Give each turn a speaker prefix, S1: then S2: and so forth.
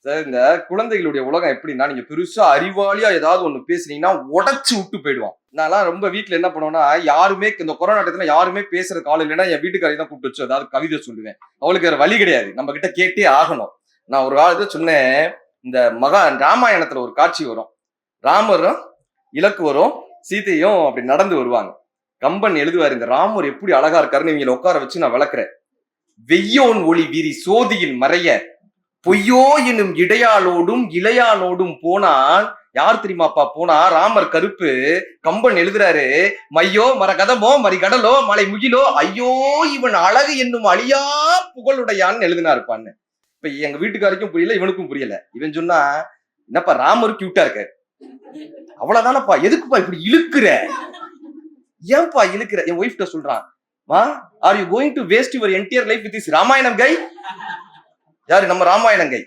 S1: Sir இந்த குழந்தைகளுடைய உலகம் எப்படின்னா, நீங்க பெருசா அறிவாளியா ஏதாவது ஒண்ணு பேசுனீங்கன்னா உடைச்சு விட்டு போயிடுவான். நான்லாம் ரொம்ப வீட்ல என்ன பண்ணுவேன்னா, யாருமே இந்த கொரோனா டயத்துல யாருமே பேசுறதுக்கு ஆள் இல்லைன்னா, என் வீட்டுக்காரி தான் கூப்பிட்டு வச்சு ஏதாவது கவிதை சொல்லுவேன். அவளுக்கு வேற வழி கிடையாது. நம்ம கிட்ட கேட்டே ஆகணும். நான் ஒரு காலத்துல சொன்னேன், இந்த ராமாயணத்துல ஒரு காட்சி வரும். ராமரும் இலக்குவரும் சீதையும் அப்படி நடந்து வருவாங்க. கம்பன் எழுதுவாரு, இந்த ராமர் எப்படி அழகா இருக்காருன்னு இவங்களை உட்கார வச்சு நான் விளக்குறேன். வெய்யோன் ஒளி விரி சோதியில் மறைய பொய்யோ எனும் இடையாளோடும் இளையாளோடும் போனான். யார் தெரியுமாப்பா போனா? ராமர் கருப்பு. கம்பன் எழுதுறாரு, மையோ மர கதமோ மறி கடலோ மலை முகிலோ ஐயோ இவன் அழகு என்னும் அழியா புகழுடையான்னு எழுதினா இருப்பான்னு. இப்ப எங்க வீட்டுக்காருக்கும் புரியல, இவனுக்கும் புரியல. இவன் சொன்னா, என்னப்பா ராமர் கியூட்டா இருக்க, அவ்வளவுதானப்பா, எதுக்குப்பா இப்படி இழுக்குற, ஏன்பா இழுக்குற? என் ஒய்ஃப்ட சொல்றான், மா are you going to waste your entire life with this Ramayanam guy? யாரு? நம்ம ராமாயணம் கை.